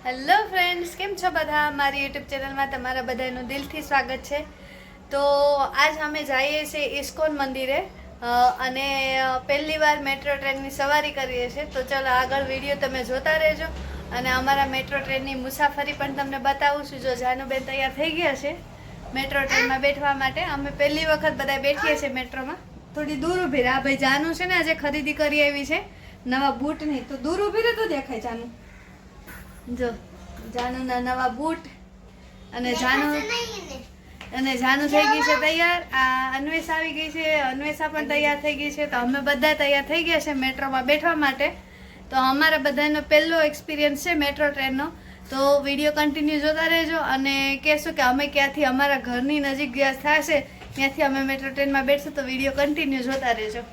Hello friends, કેમ છો બધા? મારી યુટ્યુબ ચેનલમાં તમારા બધાનું દિલથી સ્વાગત છે. તો આજ અમે જઈએ છીએ ઇસ્કોન મંદિરે અને પહેલી વાર મેટ્રો ટ્રેનની સવારી કરીએ છીએ. તો ચાલો આગળ વિડીયો તમે જોતા રહેજો અને અમારા મેટ્રો ટ્રેનની મુસાફરી પણ તમને બતાવું છું. જો જાનુબેન તૈયાર થઈ ગયા છે મેટ્રો ટ્રેનમાં બેઠવા માટે. અમે પહેલી વખત બધા બેઠીએ છીએ મેટ્રોમાં. થોડી દૂર ઊભી રહે. આ ભાઈ જાનુ છે ને, આજે ખરીદી કરી આવી છે નવા બૂટની. તો દૂર ઊભી રહે તો દેખાય જાનુ. જો જાનુના નવા બૂટ અને જાનુ થઈ ગઈ છે તૈયાર. આ અન્વેષા આવી ગઈ છે, અન્વેષા પણ તૈયાર થઈ ગઈ છે. તો અમે બધા તૈયાર થઈ ગયા છે મેટ્રોમાં બેઠવા માટે. તો અમારા બધાનો પહેલો એક્સપિરિયન્સ છે મેટ્રો ટ્રેનનો. તો વિડીયો કન્ટિન્યુ જોતા રહેજો અને કહેશું કે અમે ક્યાંથી અમારા ઘરની નજીક જ્યાં થશે ત્યાંથી અમે મેટ્રો ટ્રેનમાં બેઠશું. તો વિડીયો કન્ટિન્યુ જોતા રહેજો.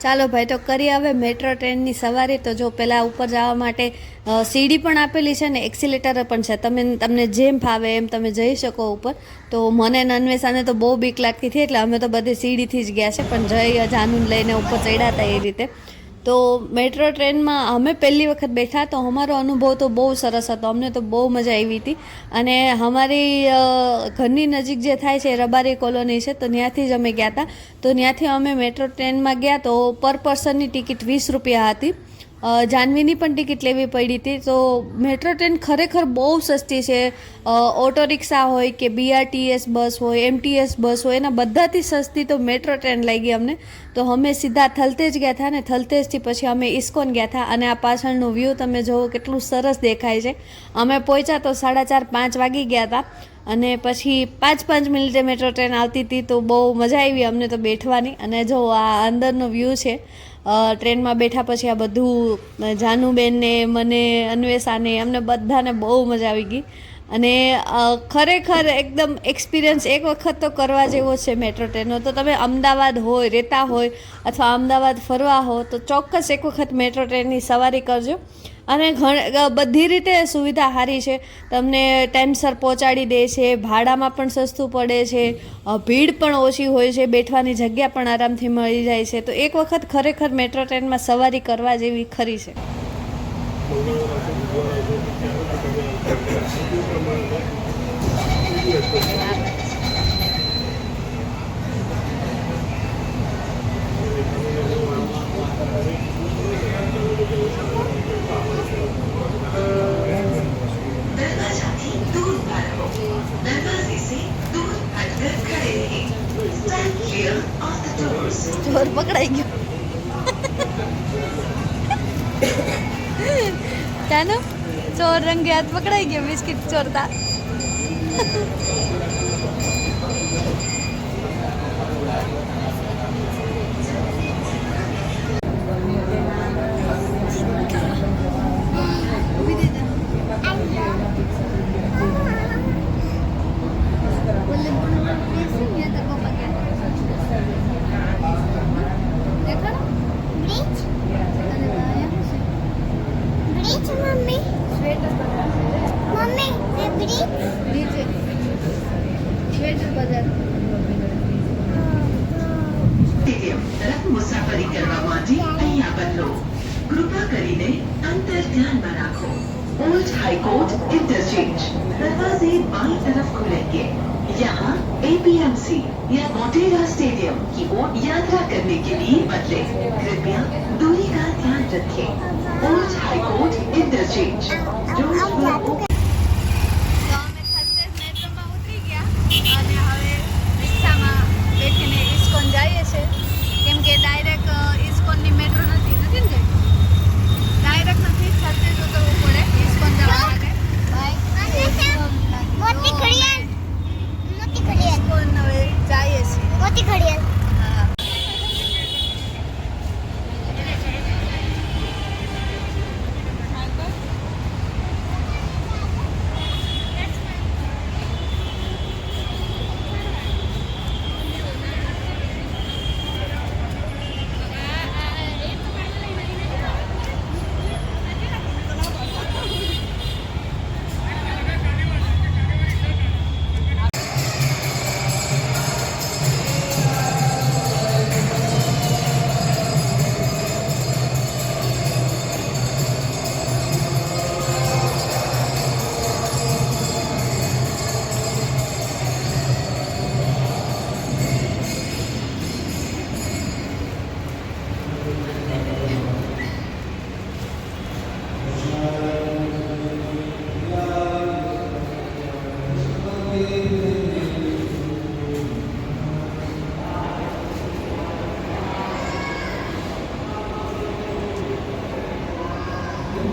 ચાલો ભાઈ, તો કરી હવે મેટ્રો ટ્રેનની સવારી. તો જો પહેલાં ઉપર જવા માટે સીડી પણ આપેલી છે ને એક્સિલેટર પણ છે. તમને જેમ ફાવે એમ તમે જઈ શકો ઉપર. તો મને અન્વેષાને તો બહુ બીક લાગતી હતી એટલે અમે તો બધી સીડીથી જ ગયા છે, પણ જઈ જાનુને લઈને ઉપર ચડ્યા હતા એ રીતે. તો મેટ્રો ટ્રેનમાં અમે પહેલી વખત બેઠા તો અમારો અનુભવ તો બહુ સરસ હતો. અમને તો બહુ મજા આવી હતી. અને અમારી ઘરની નજીક જે થાય છે રબારી કોલોની છે, તો ત્યાંથી જ અમે ગયા હતા. તો ત્યાંથી અમે મેટ્રો ટ્રેનમાં ગયા તો પર પર્સનની ટિકિટ 20 રૂપિયા હતી. જાનવીની પણ ટિકિટ લેવી પડી હતી. તો મેટ્રો ટ્રેન ખરેખર બહુ સસ્તી છે. ઓટો રિક્ષા હોય કે BRTS બસ હોય, MTS બસ હોય, એના બધાથી સસ્તી તો મેટ્રો ટ્રેન લાગી અમને. તો અમે સીધા થલતેજ ગયા હતા ને થલતેજથી પછી અમે ઇસ્કોન ગયા હતા. અને આ પાછળનું વ્યૂ તમે જુઓ કેટલું સરસ દેખાય છે. અમે પહોંચ્યા તો 4:30-5 વાગી ગયા હતા. અને પછી 5-5 મિનિટે મેટ્રો ટ્રેન આવતી હતી. તો બહુ મજા આવી અમને તો બેઠવાની. અને જો આ અંદરનો વ્યૂ છે ટ્રેનમાં બેઠા પછી. આ બધું જાનુબેનને, મને, અન્વેષાને, અમને બધાને બહુ મજા આવી ગઈ. અને ખરેખર એકદમ એક્સપિરિયન્સ એક વખત તો કરવા જેવો છે મેટ્રો ટ્રેનનો. તો તમે અમદાવાદ હોય, રહેતા હોય અથવા અમદાવાદ ફરવા હો તો ચોક્કસ એક વખત મેટ્રો ટ્રેનની સવારી કરજો. અને બધી રીતે સુવિધા સારી છે. તમને ટાઈમસર પહોંચાડી દે છે, ભાડામાં પણ સસ્તું પડે છે, ભીડ પણ ઓછી હોય છે, બેઠવાની જગ્યા પણ આરામથી મળી જાય છે. તો એક વખત ખરેખર મેટ્રો ટ્રેનમાં સવારી કરવા જેવી ખરી છે. ચોર પકડાઈ ગયો. ચાલો, ચોર રંગે હાથ પકડાઈ ગયો બિસ્કિટ ચોરતા. મુસાફરી કરવા માટે અહીંયા બદલો. કૃપા કરીને અંતર ધ્યાનમાં રાખો. Old high court interchange. दरवाजे बाईं तरफ खुलेंगे। यहाँ APMC या मोटेरा स्टेडियम की ओर यात्रा करने के लिए बदले। कृपया दूरी का ध्यान रखें। Old high court interchange. તો અમે ખાસેજ મેટ્રોમાં ઉતરી ગયા અને હવે રિક્ષામાં બેઠીને ઇસ્કોન જઈએ છે કેમ કે ડાયરેક્ટ ઇસ્કોનની મેટ્રો નથી ને ડાયરેક્ટ નથી ખાસેજ ઉતરવું પડે ઇસ્કોન જવા માટે ઇસ્કોન હવે જઈએ છીએ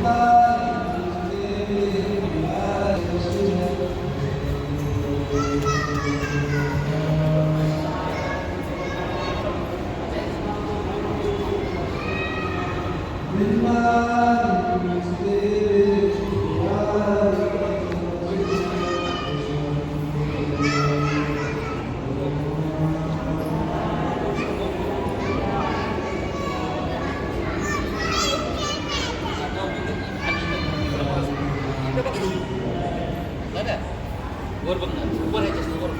હા वर बघ ना वर आहे जास्त वर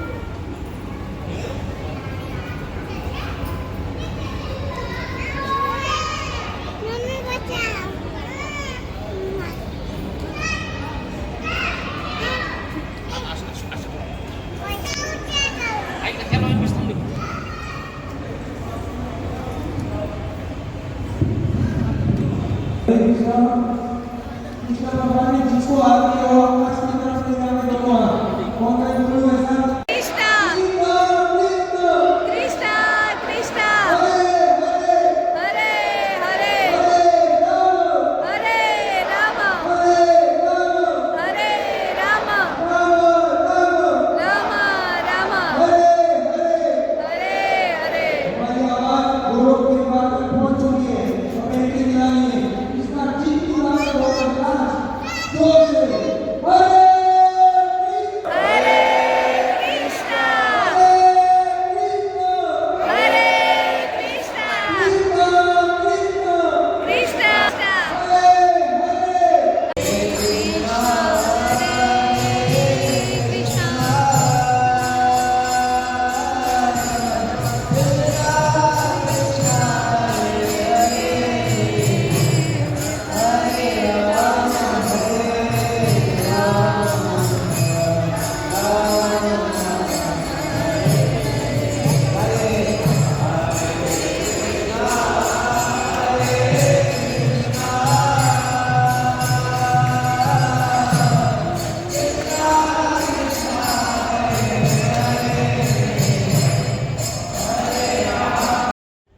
जिसको आगे और आकाश की तरफ ले जाने दो कौन है गुरु ऐसा कृष्णा कृष्णा कृष्णा हरे हरे हरे राम हरे राम राम राम हरे हरे हमारी आवाज गुरु की बात तक पहुंच चुकी है हमें की दिलानी है इसका ठीक की बात है बहुत प्रकाश जोर से हरे हरे कृष्णा हरे कृष्णा कृष्णा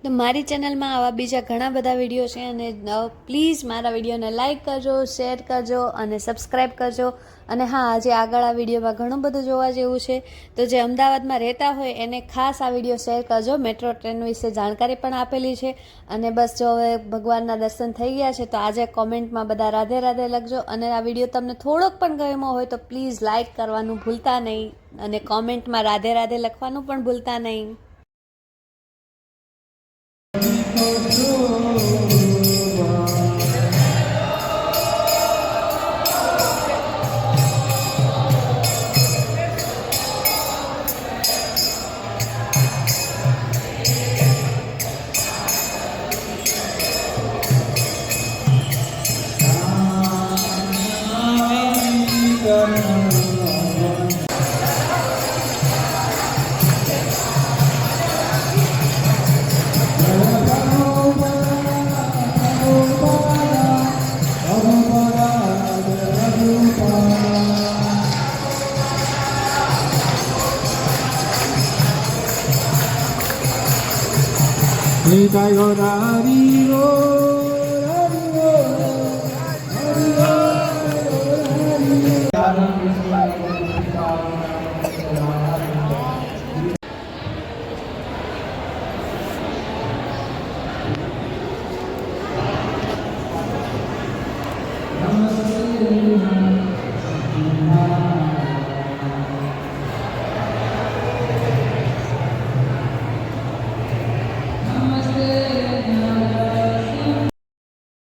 તો મારી ચેનલમાં આવા બીજા ઘણા બધા વિડીયો છે અને પ્લીઝ મારા વિડીયોને લાઇક કરજો શેર કરજો અને સબસ્ક્રાઈબ કરજો અને હા આજે આગળ આ વિડીયોમાં ઘણું બધું જોવા જેવું છે તો જે અમદાવાદમાં રહેતા હોય એને ખાસ આ વિડીયો શેર કરજો મેટ્રો ટ્રેન વિશે જાણકારી પણ આપેલી છે અને બસ જો હવે ભગવાનના દર્શન થઈ ગયા છે તો આજે કોમેન્ટમાં બધા રાધે રાધે લખજો અને આ વિડીયો તમને થોડોક પણ ગમ્યો હોય તો પ્લીઝ લાઇક કરવાનું ભૂલતા નહીં અને કોમેન્ટમાં રાધે રાધે લખવાનું પણ ભૂલતા નહીં નિતાઈ ગૌર હરિ બોલ, હરિ બોલ, હરિ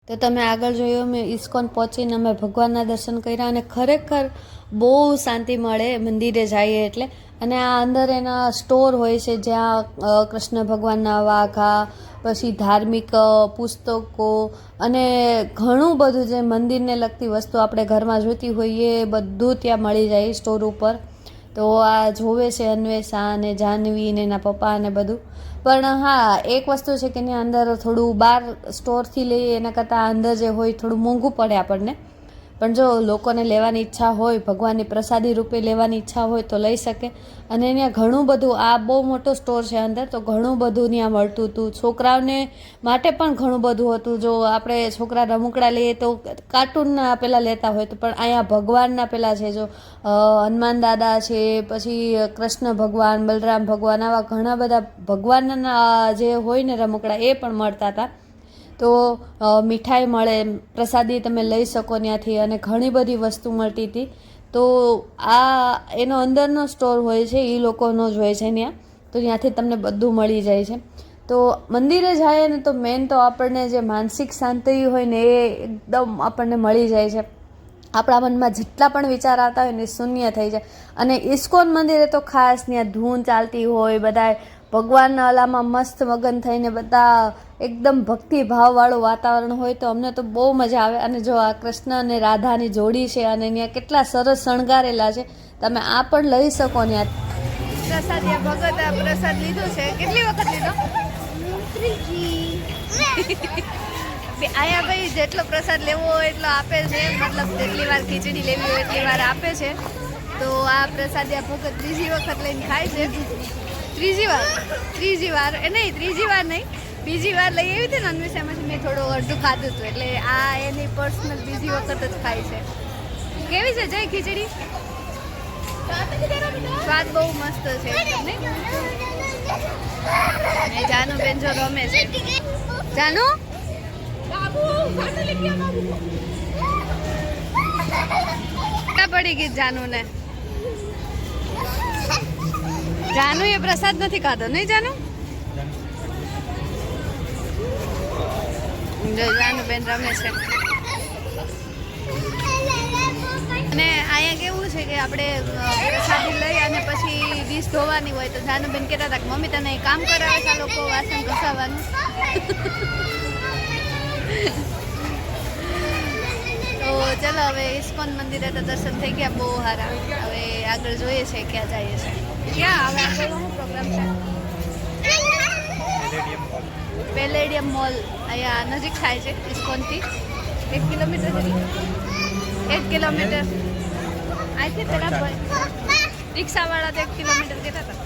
તો તમે આગળ જોયું અમે ઇસ્કોન પહોંચીને અમે ભગવાનના દર્શન કર્યા અને ખરેખર બહુ શાંતિ મળે મંદિરે જઈએ એટલે. અને આ અંદર એના સ્ટોર હોય છે જ્યાં કૃષ્ણ ભગવાનના વાઘા, પછી ધાર્મિક પુસ્તકો અને ઘણું બધું જે મંદિરને લગતી વસ્તુ આપણે ઘરમાં જોઈતી હોઈએ એ બધું ત્યાં મળી જાય સ્ટોર ઉપર. તો આ જોવે છે અન્વેષા અને જાહ્નવી ને એના પપ્પા ને બધું. પણ હા, એક વસ્તુ છે કે એની અંદર થોડું બહાર સ્ટોરથી લઈએ એના કરતાં અંદર જે હોય થોડું મોંઘું પડે આપણને. પણ જો લોકોને લેવાની ઈચ્છા હોય, ભગવાનની પ્રસાદી રૂપે લેવાની ઈચ્છા હોય તો લઈ શકે. અને ત્યાં ઘણું બધું, આ બહુ મોટો સ્ટોર છે અંદર, તો ઘણું બધું ત્યાં મળતું હતું. છોકરાઓને માટે પણ ઘણું બધું હતું. જો આપણે છોકરા રમકડા લઈએ તો કાર્ટૂનના પેલા લેતા હોય તો, પણ અહીંયા ભગવાનના પેલા છે. જો હનુમાન દાદા છે, પછી કૃષ્ણ ભગવાન, બલરામ ભગવાન, આવા ઘણા બધા ભગવાનના જે હોય ને રમકડા એ પણ મળતા હતા. તો મીઠાઈ મળે, પ્રસાદી તમે લઈ શકો ત્યાંથી, અને ઘણી બધી વસ્તુ મળતી હતી. તો આ એનો અંદરનો સ્ટોર હોય છે, એ લોકોનો જ હોય છે ત્યાં. તો ત્યાંથી તમને બધું મળી જાય છે. તો મંદિરે જાય ને તો મેન તો આપણને જે માનસિક શાંતિ હોય ને એ એકદમ આપણને મળી જાય છે. આપણા મનમાં જેટલા પણ વિચાર આવતા હોય ને એ શૂન્ય થઈ જાય. અને ઇસ્કોન મંદિરે તો ખાસ ત્યાં ધૂન ચાલતી હોય, બધા ભગવાનના અલામાં મસ્ત મગન થઈને બધા એકદમ ભક્તિભાવવાળું વાતાવરણ હોય. તો અમને તો બહુ મજા આવે. અને જો આ કૃષ્ણ અને રાધાની જોડી છે અને ત્યાં કેટલા સરસ શણગારેલા છે, તમે આ પણ લઈ શકો ત્યાં. પ્રસાદ ભગત પ્રસાદ લીધો છે. કેટલી વખત લીધો? આયા ભાઈ જેટલો પ્રસાદ લેવો હોય એટલો આપે છે, મતલબ જેટલી વાર ખીચડી લેવી હોય એટલી વાર આપે છે. તો આ પ્રસાદિયા ભગત ત્રીજી વખત લઈને ખાય છે. ત્રીજી વાર નહીં, બીજી વાર લઈ આવી હતી ને અન્વેષામાંથી મેં થોડું અડધું ખાધું હતું. એટલે આ એની પર્સનલ બીજી વખત જ ખાય છે. કેવી છે જય ખીચડી? સ્વાદ બહુ મસ્ત છે. જાનુ બેન જો રમે છે. જાનુ પડી ગઈ જાનુ ને. જાનુ એ પ્રસાદ નથી ખાધો, નહીં જાનુ? જાનુ બેન રમે છે. અને અહીંયા કેવું છે કે આપણે પ્રસાદી લઈ અને પછી ડીશ ધોવાની હોય. તો જાનુ બેન કહેતા હતા કે મમ્મી તને કામ કરાવે છે આ લોકો વાસણ ઘસાવાનું. તો ચલો હવે ઇસ્કોન મંદિરે તો દર્શન થઈ ગયા બહુ સારા. હવે આગળ જોઈએ છે ક્યાં જઈએ છે. ક્યાં હવે આગળનો પ્રોગ્રામ છે? પેલેડિયમ મોલ અહીંયા નજીક થાય છે ઇસ્કોનથી. 1 કિલોમીટર જેટલું, 1 કિલોમીટર. અહીંથી પેલા રિક્ષાવાળા તો 1 કિલોમીટર કહેતા હતા.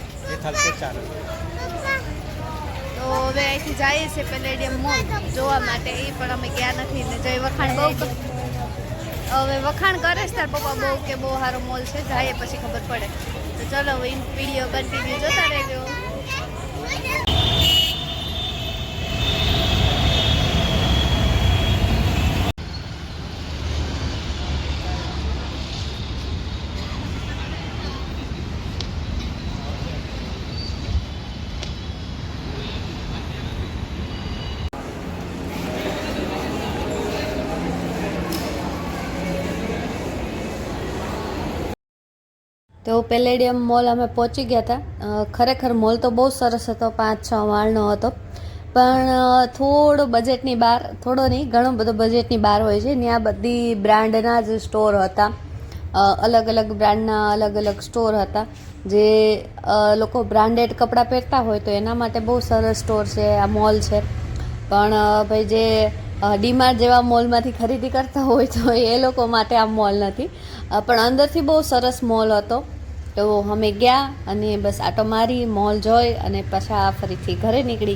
તો હવે અહીંથી જઈએ છીએ પેલેડિયમ મોલ જોવા માટે. એ પણ અમે ગયા નથી ને જઈ વખાણ બહુ હવે વખાણ કરે છે તાર પપ્પા બહુ કે બહુ સારો મોલ છે. જઈએ પછી ખબર પડે. તો ચલો વિડીયો કન્ટિન્યુ જોતા રહેજો. તો પેલેડિયમ મોલ અમે પહોંચી ગયા હતા. ખરેખર મોલ તો બહુ સરસ હતો, 5-6 માળનો હતો. પણ થોડો બજેટની બહાર, થોડો નહીં ઘણો બધો બજેટની બહાર હોય છે. ત્યાં બધી બ્રાન્ડના જ સ્ટોર હતા. અલગ અલગ બ્રાન્ડના અલગ અલગ સ્ટોર હતા. જે લોકો બ્રાન્ડેડ કપડાં પહેરતા હોય તો એના માટે બહુ સરસ સ્ટોર છે, આ મોલ છે. પણ ભાઈ જે ડીમાર્ટ જેવા મોલમાંથી ખરીદી કરતા હોય તો એ લોકો માટે આ મોલ નથી. પણ અંદરથી બહુ સરસ મોલ હતો. તો અમે ગયા અને બસ આટો મારી, મોલ જોઈ અને પાછા ફરીથી ઘરે નીકળી ગયા.